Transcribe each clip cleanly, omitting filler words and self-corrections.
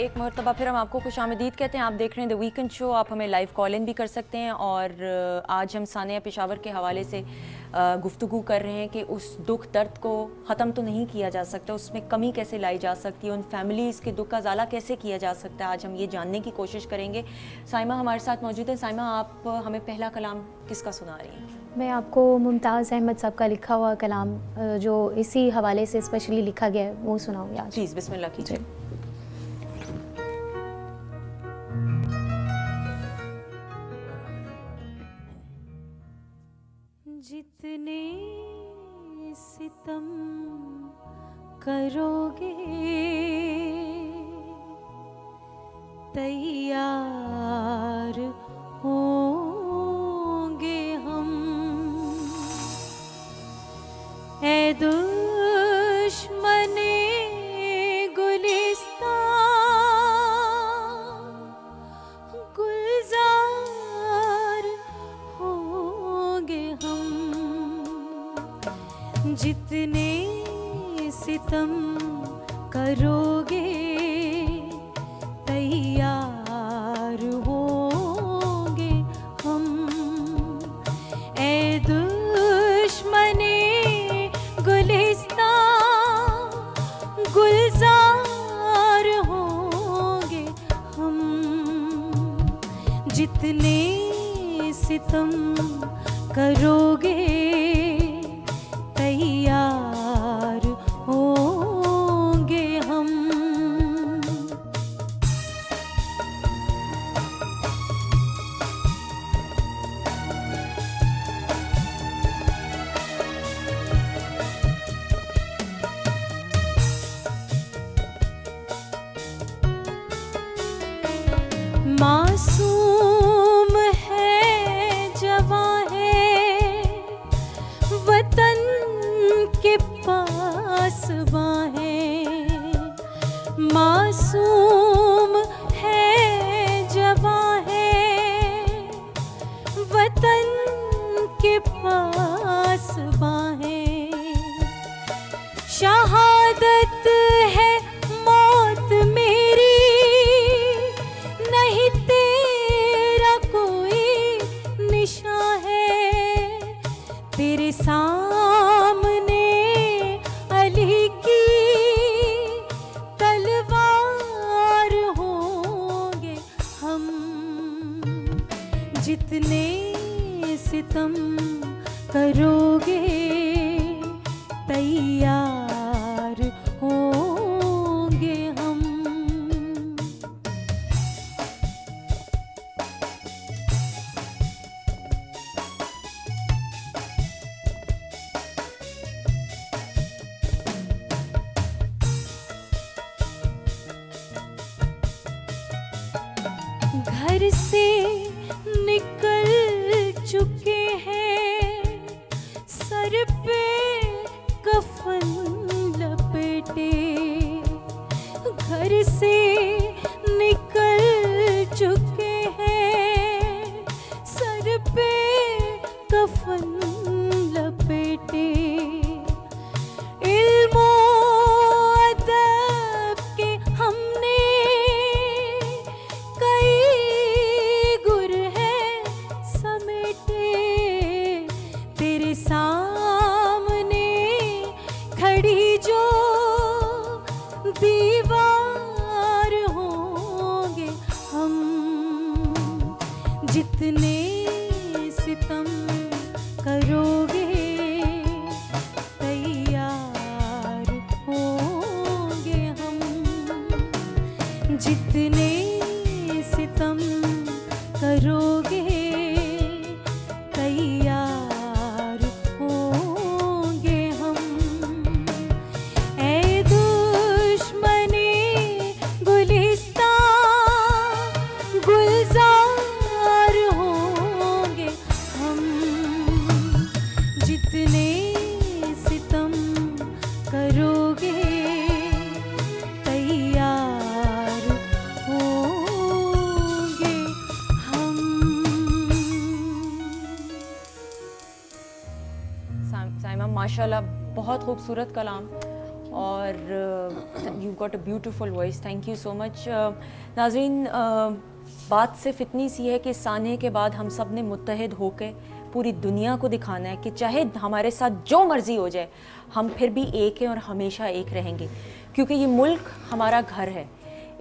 एक मरतबा फिर हम आपको खुशामदीद कहते हैं। आप देख रहे हैं द वीकेंड शो। आप हमें लाइव कॉल इन भी कर सकते हैं और आज हम सानिया पेशावर के हवाले से गुफ्तगू कर रहे हैं कि उस दुख दर्द को ख़त्म तो नहीं किया जा सकता, उसमें कमी कैसे लाई जा सकती है, उन फैमिलीज़ के दुख का ज़ाला कैसे किया जा सकता है। आज हम ये जानने की कोशिश करेंगे। साइमा हमारे साथ मौजूद है। साइमा, आप हमें पहला कलाम किसका सुना रही हैं? मैं आपको मुमताज़ अहमद साहब का लिखा हुआ कलाम जो इसी हवाले से स्पेशली लिखा गया है वो सुनाऊँगी आज। प्लीज़ बिस्मिल्लाह कीजिए। जितने सितम करोगे तैयार होंगे हम, ऐ दुश्मने गुलिस्तान गुलजार होंगे हम। जितने सितम करोगे तैयार होंगे हम, ऐ दुश्मने गुलिस्तान गुलजार होंगे हम। जितने सितम करोगे तैयार होंगे हम। मासूम है जवां है वतन के पास बाहें। मासूम है जवां है वतन के पास बाहें। शहादत है मौत मेरी नहीं तेरा कोई निशां है। तेरे सामने अली की तलवार होंगे हम। जितने सितम करोगे तैयार होंगे हम। घर से निकल चुके हैं सर पे कफन लपेटे। घर से निकल चुके हैं सर पे कफन लपेटे। इल्मो अदब के हमने कई गुर हैं समेटे। तेरे सामने खड़ी जो दीवार होंगे हम। जितने सितम करोगे तैयार होंगे हम। जितने सितम करोगे तैयार होंगे हम। ऐ दुश्मने गुलिस्तान गुलजार होंगे हम। साइमा, माशाल्लाह बहुत खूबसूरत कलाम और you got a beautiful voice, thank you so much. नाज़रीन, बात सिर्फ इतनी सी है कि साने के बाद हम सब ने मुत्तहिद होकर पूरी दुनिया को दिखाना है कि चाहे हमारे साथ जो मर्ज़ी हो जाए, हम फिर भी एक हैं और हमेशा एक रहेंगे, क्योंकि ये मुल्क हमारा घर है।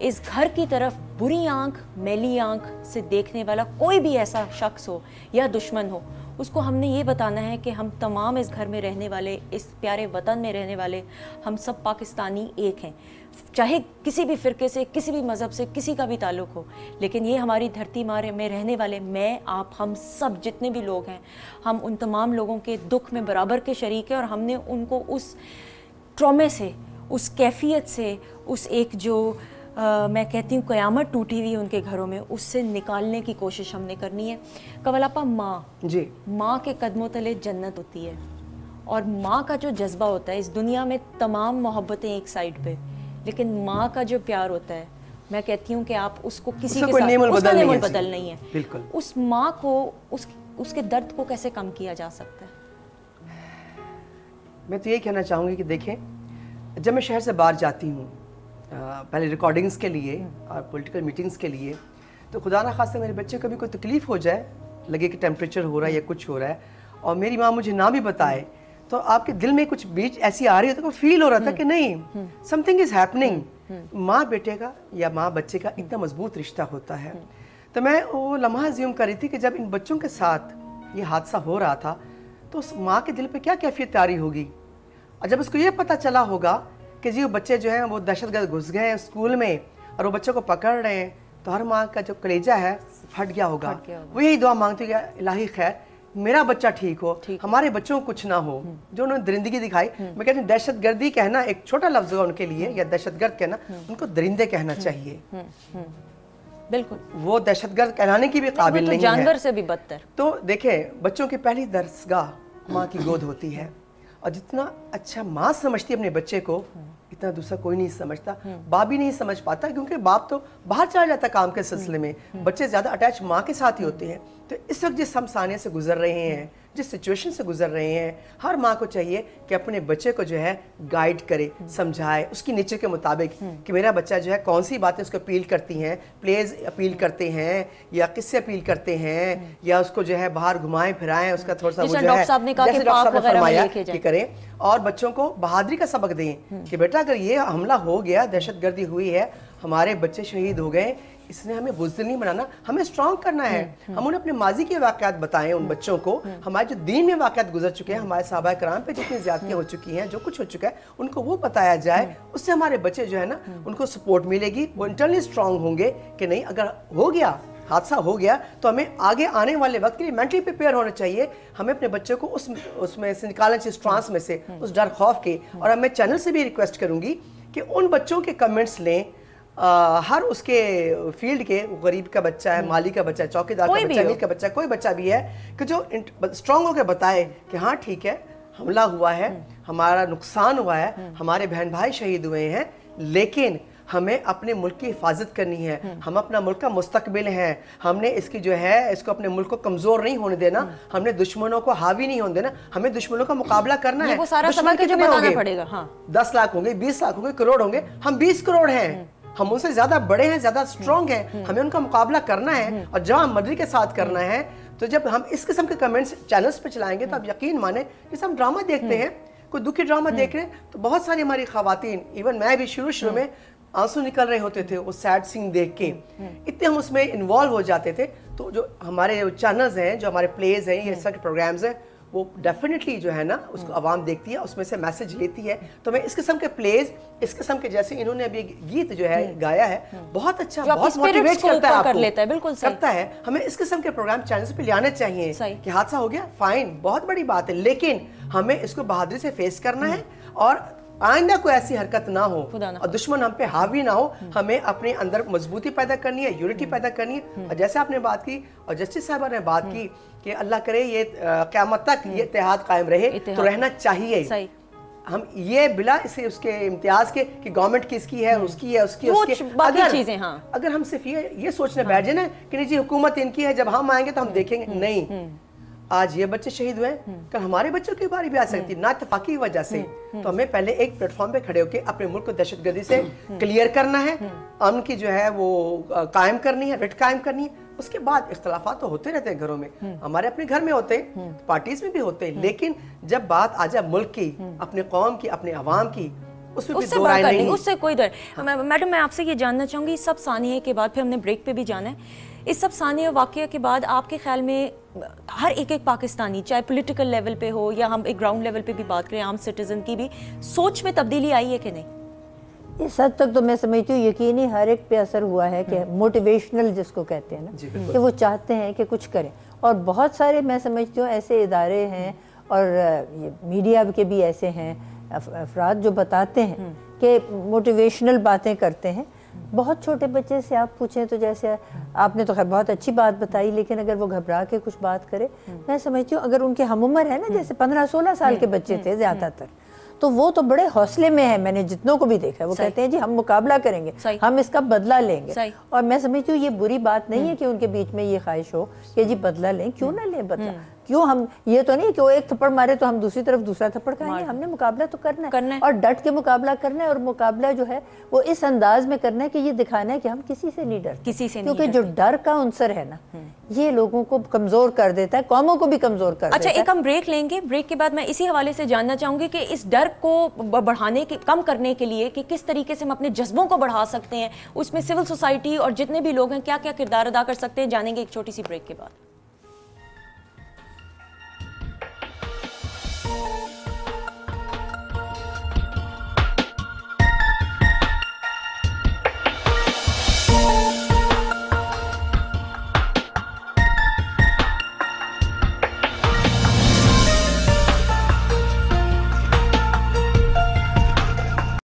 इस घर की तरफ बुरी आंख, मैली आंख से देखने वाला कोई भी ऐसा शख्स हो या दुश्मन हो, उसको हमने ये बताना है कि हम तमाम इस घर में रहने वाले, इस प्यारे वतन में रहने वाले, हम सब पाकिस्तानी एक हैं, चाहे किसी भी फ़िरके से, किसी भी मज़हब से, किसी का भी ताल्लुक़ हो। लेकिन ये हमारी धरती मारे में रहने वाले, मैं, आप, हम सब जितने भी लोग हैं, हम उन तमाम लोगों के दुख में बराबर के शरीक हैं और हमने उनको उस ट्रॉमे से, उस कैफियत से, उस एक जो मैं कहती हूँ क़यामत टूटी हुई उनके घरों में, उससे निकालने की कोशिश हमने करनी है। कमलापा, माँ जी, माँ के कदमों तले जन्नत होती है और माँ का जो जज्बा होता है, इस दुनिया में तमाम मोहब्बतें एक साइड पे, लेकिन माँ का जो प्यार होता है, मैं कहती हूँ कि आप उसको किसी के साथ उसका नेमल बदल नहीं है। बिल्कुल। उस माँ को उसके दर्द को कैसे कम किया जा सकता है? मैं तो यही कहना चाहूँगी कि देखें, जब मैं शहर से बाहर जाती हूँ पहले रिकॉर्डिंग्स के लिए और पॉलिटिकल मीटिंग्स के लिए, तो खुदा ना खास्ता मेरे बच्चे को भी कोई तकलीफ़ हो जाए, लगे कि टेम्परेचर हो रहा है या कुछ हो रहा है, और मेरी माँ मुझे ना भी बताए, तो आपके दिल में कुछ बीच ऐसी आ रही होती है, फील हो रहा था कि नहीं, समथिंग इज़ हैपनिंग। माँ बेटे का या माँ बच्चे का इतना मजबूत रिश्ता होता है। तो मैं वो लम्हा ज़्यूम कर रही थी कि जब इन बच्चों के साथ ये हादसा हो रहा था, तो उस माँ के दिल पे क्या कैफियत तैयारी होगी, और जब उसको ये पता चला होगा कि जी वो बच्चे जो हैं वो दहशतगर्द घुस गए हैं स्कूल में और वो बच्चों को पकड़ रहे हैं, तो हर माँ का जो कलेजा है फट गया होगा। वो यही दुआ मांगती है, इलाही खैर मेरा बच्चा ठीक हो, हमारे बच्चों को कुछ ना हो। जो उन्होंने दरिंदगी दिखाई, मैं कहती हूँ दहशतगर्दी कहना एक छोटा लफ्ज़ होगा उनके लिए, या दहशतगर्द कहना, उनको दरिंदे कहना चाहिए। बिल्कुल, वो दहशतगर्द कहलाने की भी काबिल नहीं है, जानवर से भी बदतर। तो देखें, बच्चों की पहली दरसगाह माँ की गोद होती है, और जितना अच्छा माँ समझती है अपने बच्चे को, इतना दूसरा कोई नहीं समझता। बाप भी नहीं समझ पाता, क्योंकि बाप तो बाहर चला जाता काम के सिलसिले में, बच्चे ज़्यादा अटैच माँ के साथ ही होते हैं। तो इस वक्त जिस हम सानिया से गुजर रहे हैं, जिस सिचुएशन से गुजर रहे हैं, हर माँ को चाहिए कि अपने बच्चे को जो है गाइड करे, समझाए उसकी नेचर के मुताबिक कि मेरा बच्चा जो है कौन सी बातें उसको अपील करती हैं, प्लेज अपील करते हैं या किससे अपील करते हैं, या उसको जो है बाहर घुमाएं फिराएं, उसका थोड़ा सा वो जो है जैसे डॉक्टर साहब ने फरमाया कि करें, और बच्चों को बहादुरी का सबक दें कि बेटा अगर ये हमला हो गया, दहशतगर्दी हुई है, हमारे बच्चे शहीद हो गए, इसने हमें बुज़दिल नहीं बनाना, हमें स्ट्रॉन्ग करना है। हम उन्हें अपने माजी के वाक़यात बताएं उन बच्चों को, हमारे जो दीन में वाक़यात गुजर चुके हैं, हमारे सहाबा कराम पे जितनी ज़्यादतियाँ हो चुकी हैं, जो कुछ हो चुका है, उनको वो बताया जाए। उससे हमारे बच्चे जो है ना, उनको सपोर्ट मिलेगी, वो इंटरनली स्ट्रॉन्ग होंगे कि नहीं अगर हो गया, हादसा हो गया, तो हमें आगे आने वाले वक्त के लिए मेंटली प्रिपेयर होना चाहिए। हमें अपने बच्चों को उसमें से निकालना चाहिए, इस ट्रांस में से, उस डर खौफ के। और मैं चैनल से भी रिक्वेस्ट करूँगी कि उन बच्चों के कमेंट्स लें, हर उसके फील्ड के, गरीब का बच्चा है, माली का बच्चा है, चौकीदार का बच्चा, अमीर का बच्चा, कोई बच्चा भी है, कि जो स्ट्रॉन्ग होकर बताए कि हाँ ठीक है, हमला हुआ है, हमारा नुकसान हुआ है, हमारे बहन भाई शहीद हुए हैं, लेकिन हमें अपने मुल्क की हिफाजत करनी है, हम अपना मुल्क का मुस्तकबिल है, हमने इसकी जो है इसको अपने मुल्क को कमजोर नहीं होने देना, हमने दुश्मनों को हावी नहीं होने देना, हमें दुश्मनों का मुकाबला करना है। वो सारा सबक कितने होंगे पड़ेगा, हाँ 10 लाख होंगे, 20 लाख होंगे, करोड़ होंगे, हम 20 करोड़ हैं, हम उनसे ज्यादा बड़े हैं, ज्यादा स्ट्रॉन्ग हैं, हमें उनका मुकाबला करना है और जवाबमंदी के साथ करना है। तो जब हम इस किस्म के कमेंट्स चैनल्स पे चलाएंगे तो आप यकीन माने, जैसे हम ड्रामा देखते हैं, कोई दुखी ड्रामा देख रहे हैं, तो बहुत सारी हमारी खवातीन, इवन मैं भी शुरू में आंसू निकल रहे होते थे वो सैड सीन देख के, इतने हम उसमें इन्वॉल्व हो जाते थे। तो जो हमारे चैनल्स हैं, जो हमारे प्लेज हैं, ये सारे प्रोग्राम्स हैं, वो डेफिनेटली जो है ना उसको आवाम देखती है, उसमें से मैसेज लेती है। तो मैं इस किस्म के प्लेज, इस किस्म के जैसे इन्होंने अभी गीत जो है गाया है, बहुत अच्छा, बहुत मोटिवेट करता है, कर लेता है, बिल्कुल सही करता है। हमें इस किस्म के प्रोग्राम चैनल्स पे ले आने चाहिए कि हादसा हो गया, फाइन, बहुत बड़ी बात है, लेकिन हमें इसको बहादुरी से फेस करना है और आइंदा कोई ऐसी हरकत ना हो और दुश्मन हम पे हावी ना हो। हमें अपने अंदर मजबूती पैदा करनी है, यूनिटी पैदा करनी है। और जैसे आपने बात की और जस्टिस साहबा ने बात की कि अल्लाह करे ये क़यामत तक ये इत्तेहाद कायम रहे, तो रहना चाहिए। हम ये बिला इसे उसके इम्तियाज के कि गवर्नमेंट किसकी है, उसकी है, उसकी बाकी चीजें, हाँ, अगर हम सिर्फ ये सोचने बैठ जाए ना कि नहीं जी हुकूमत इनकी है, जब हम आएंगे तो हम देखेंगे, नहीं, आज ये बच्चे शहीद हुए, कल हमारे बच्चों की बारी भी आ सकती है ना इत्तेफाकी की वजह से। तो हमें पहले एक प्लेटफॉर्म पे खड़े होकर अपने मुल्क को दहशतगर्दी से क्लियर करना है, अमन की जो है वो कायम करनी है, रिट कायम करनी है। उसके बाद इख्तलाफात तो होते रहते हैं घरों में, हमारे अपने घर में होते हैं, पार्टीज में भी होते हैं, लेकिन जब बात आ जाए मुल्क की, अपने कौम की, अपने अवाम की, उसमें भी दो राय नहीं, उससे कोई डर। मैडम मैं आपसे ये जानना चाहूँगी, इस सब सानिया के बाद फिर हमने ब्रेक पे भी जाना है, इस सब सानिया वाक़या के बाद आपके ख्याल में हर एक पाकिस्तानी, चाहे पॉलिटिकल लेवल पे हो या हम एक ग्राउंड लेवल पे भी बात करें, आम सिटीजन की भी सोच में तब्दीली आई है कि नहीं? इस हद तक तो मैं समझती हूँ यकीनी हर एक पे असर हुआ है कि मोटिवेशनल जिसको कहते हैं ना, कि वो चाहते हैं कि कुछ करें। और बहुत सारे मैं समझती हूँ ऐसे इदारे हैं और ये मीडिया के भी ऐसे हैं अफराद जो बताते हैं कि मोटिवेशनल बातें करते हैं। बहुत छोटे बच्चे से आप पूछें तो जैसे आपने तो खैर बहुत अच्छी बात बताई, लेकिन अगर वो घबरा के कुछ बात करे, मैं समझती हूँ अगर उनके हम उम्र है ना, जैसे 15-16 साल के बच्चे थे ज़्यादातर, तो वो तो बड़े हौसले में है। मैंने जितनों को भी देखा है वो कहते हैं जी हम मुकाबला करेंगे, हम इसका बदला लेंगे। और मैं समझती हूँ ये बुरी बात नहीं है कि उनके बीच में ये ख्वाहिश हो कि जी बदला लें, क्यों ना लें बदला, क्यों हम ये तो नहीं कि वो एक थप्पड़ मारे तो हम दूसरी तरफ दूसरा थप्पड़ खाएंगे, हमने मुकाबला तो करना है और डट के मुकाबला करना है। और मुकाबला जो है वो इस अंदाज में करना है कि ये दिखाना है कि हम किसी से नहीं डरते, किसी से क्योंकि जो डर का अंसर है ना ये लोगों को कमजोर कर देता है, कौमों को भी कमजोर कर देता है। अच्छा, एक हम ब्रेक लेंगे, ब्रेक के बाद मैं इसी हवाले से जानना चाहूंगी कि इस डर को बढ़ाने के, कम करने के लिए कि किस तरीके से हम अपने जज्बों को बढ़ा सकते हैं, उसमें सिविल सोसाइटी और जितने भी लोग हैं क्या क्या किरदार अदा कर सकते हैं, जानेंगे एक छोटी सी ब्रेक के बाद।